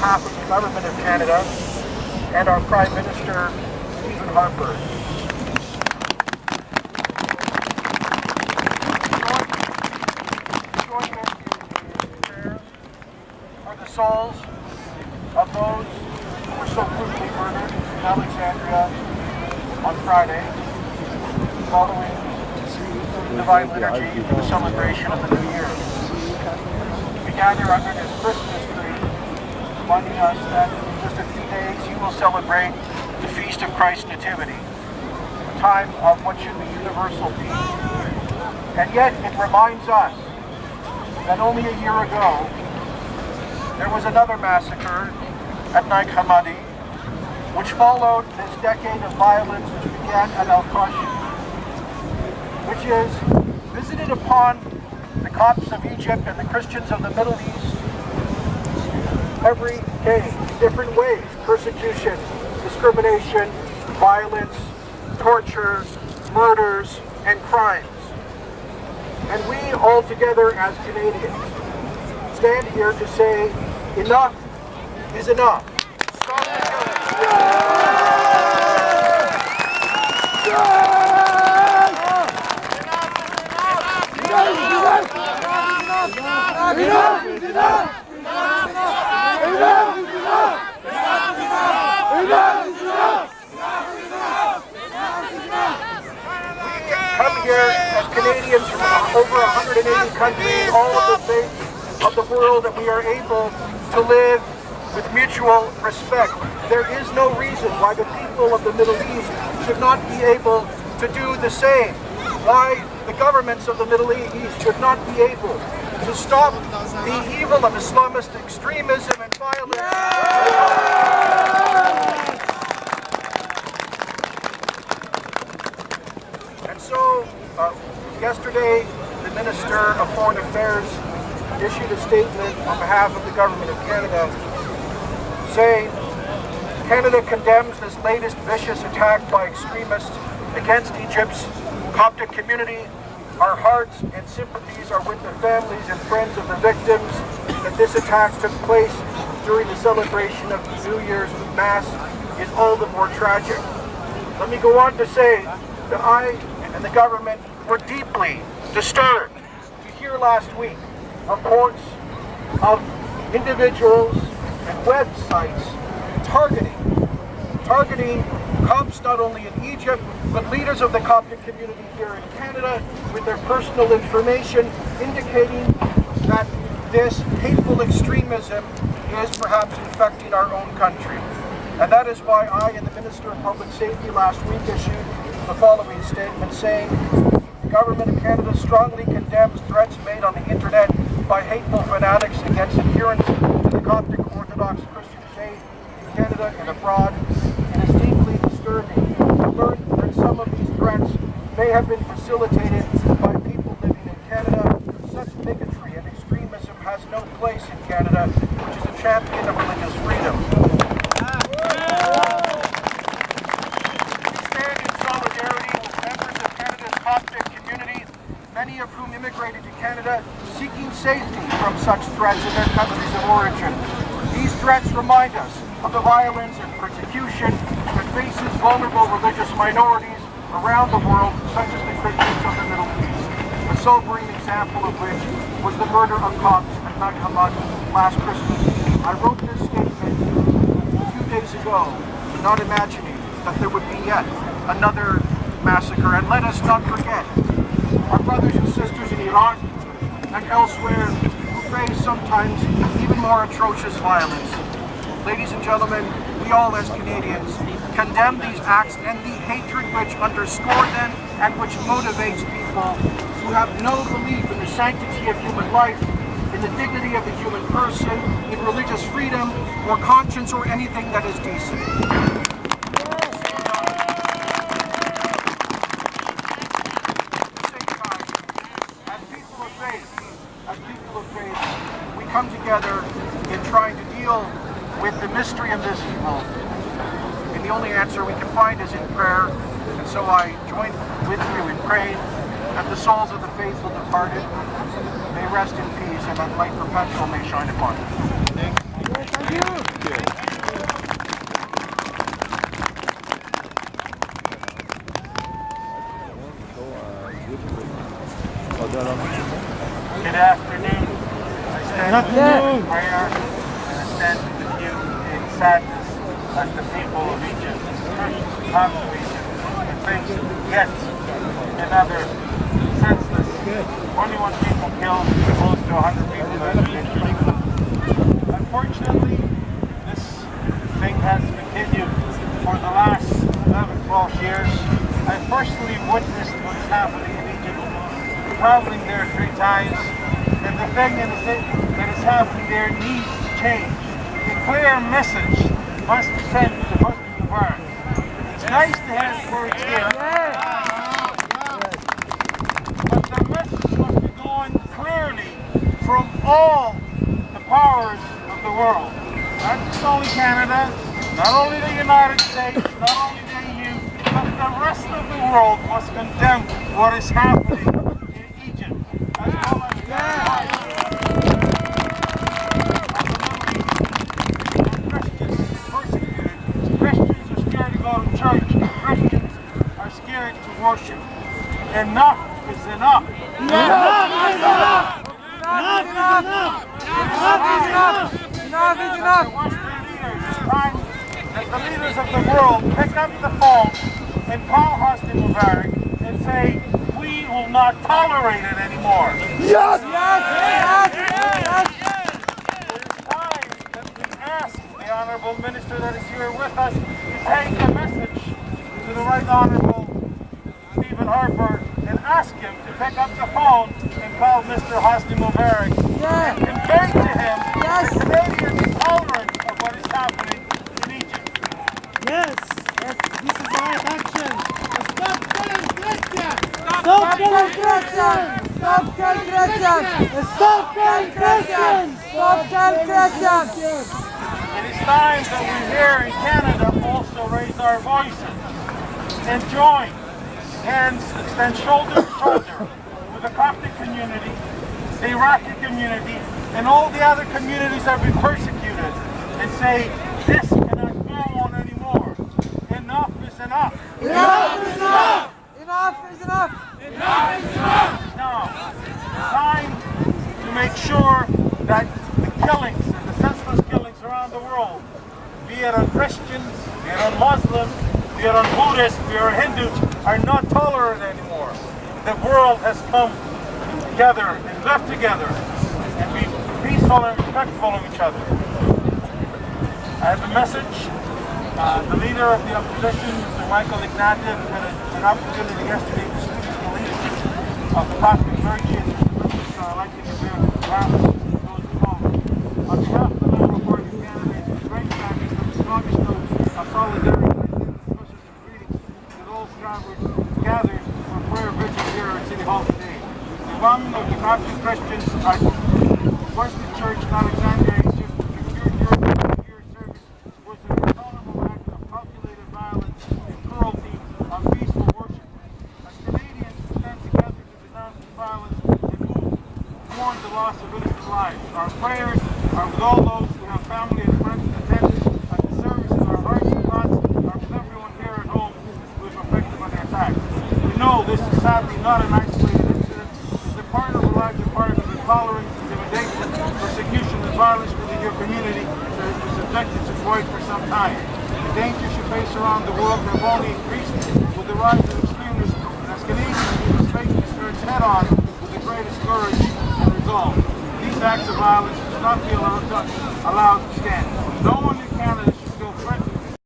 behalf of the Government of Canada and our Prime Minister, Stephen Harper. Join me in prayers for the souls of those who were so brutally murdered in Alexndria on Friday, following the Divine Liturgy for the celebration of the New Year. We gather under this Christmas tree, reminding us that in just a few days you will celebrate the Feast of Christ's Nativity, a time of what should be universal peace. And yet it reminds us that only a year ago there was another massacre at Alexndria, which followed this decade of violence which began at Alexndria, which is visited upon the Copts of Egypt and the Christians of the Middle East every day, in different ways: persecution, discrimination, violence, torture, murders, and crimes. And we all together as Canadians stand here to say enough is enough. Stop the killing. Come here as Canadians from over 180 countries, all of the faiths of the world, and we are able to live with mutual respect. There is no reason why the people of the Middle East should not be able to do the same. Why the governments of the Middle East should not be able to stop the evil of Islamist extremism and violence. And so, yesterday, the Minister of Foreign Affairs issued a statement on behalf of the Government of Canada saying, Canada condemns this latest vicious attack by extremists against Egypt's Coptic community. Our hearts and sympathies are with the families and friends of the victims. That this attack took place during the celebration of the New Year's Mass is all the more tragic. Let me go on to say that I and the government were deeply disturbed to hear last week reports of individuals and websites targeting Copts not only in Egypt, but leaders of the Coptic community here in Canada with their personal information indicating that this hateful extremism is perhaps infecting our own country. And that is why I and the Minister of Public Safety last week issued the following statement saying, the Government of Canada strongly condemns threats made on the internet by hateful fanatics against adherents to the Coptic Orthodox Christian faith in Canada and abroad. It is deeply disturbing to learn that some of these threats may have been facilitated by people living in Canada. Such bigotry and extremism has no place in Canada, which is a champion of religious freedom. We stand in solidarity with members of Canada's Coptic community, many of whom immigrated to Canada seeking safety from such threats in their countries of origin. These threats remind us of the violence and persecution that faces vulnerable religious minorities around the world, such as the Christians of the Middle East. A sobering example of which was the murder of Copts at Alexndria last Christmas. I wrote this statement a few days ago, not imagining that there would be yet another massacre. And let us not forget our brothers and sisters in Iraq and elsewhere who face sometimes even more atrocious violence. Ladies and gentlemen, we all as Canadians condemn these acts and the hatred which underscore them and which motivates people who have no belief in the sanctity of human life, in the dignity of the human person, in religious freedom or conscience or anything that is decent. As people of faith, we come together in trying to deal with the mystery of this evil. And the only answer we can find is in prayer. And so I join with you in praying that the souls of the faithful departed may rest in peace and that light perpetual may shine upon them. Thank you. prayer and stand with you in sadness as the people of Egypt, Christians come to Egypt and face yet another senseless 21 people killed, close to 100 people that have been injured. Unfortunately, this thing has continued for the last 11, 12 years. I personally witnessed what's happening in Egypt, traveling there 3 times, and the thing that is happening there needs to change. A clear message must be sent to Hosni Mubarak. It's nice to have words here, but the message must be going clearly from all the powers of the world. Not just only Canada, not only the United States, not only the EU, but the rest of the world must condemn what is happening in Egypt, as well as Christians are scared to go to church. Christians are scared to worship. Enough is enough. Enough is enough. Enough is enough. Enough is enough. Enough is enough. It's time that the leaders of the world pick up the phone and call Hosni Mubarak and say, we will not tolerate it anymore. Yes! Yes! Yes! Yes! It is time that we ask the Honourable Minister that is here with us to take a message to the Right Honourable Stephen Harper and ask him to pick up the phone and call Mr. Hosni Mubarak and convey to him the Canadian intolerance of what is happening in Egypt. Yes, yes, this is our action. Stop killing Christians! Stop killing Christians! Stop killing Christians! Stop killing Christians! Stop killing Christians! It is time that we here in Canada also raise our voices and join hands, stand shoulder to shoulder with the Coptic community, the Iraqi community, and all the other communities that have been persecuted, and say, this cannot go on anymore. Enough is enough. Enough is enough! Enough is enough! Enough is enough! Now, it's time to make sure that the killings and the senseless killings around the world, be it on Christians, be it on Muslims, be it on Buddhists, be it on Hindus, are not tolerant anymore. The world has come together and live together and be peaceful and respectful of each other. I have a message. The leader of the opposition, Mr. Michael Alexndria, had an opportunity yesterday to speak to the leadership of the Coptic clergy and the Alexndria those involved. On behalf of the Liberal Party of Canada, it's a great time to the strongest note of solidarity to those gathered for prayer vigil here at City Hall today. The involvement of the Coptic Christians at Western Church in Alexandria Egypt secured your service was an intolerable act of calculated violence and cruelty on peaceful worship. As Canadians who stand together to denounce the violence and mourn the loss of innocent lives, our prayers are with all those who have family and friends in attendance at the service, and our hearts and thoughts are with everyone here at home who is affected by the attack. We know this is sadly not an isolated incident. It's a part of a larger part of intolerance, intimidation, persecution, and violence within your community that has been subjected to void for some time. The dangers you face around the world have only increased with the rise of extremism, and as Canadians, we must face these threats head-on with the greatest courage and resolve. These acts of violence must not be allowed to stand. No one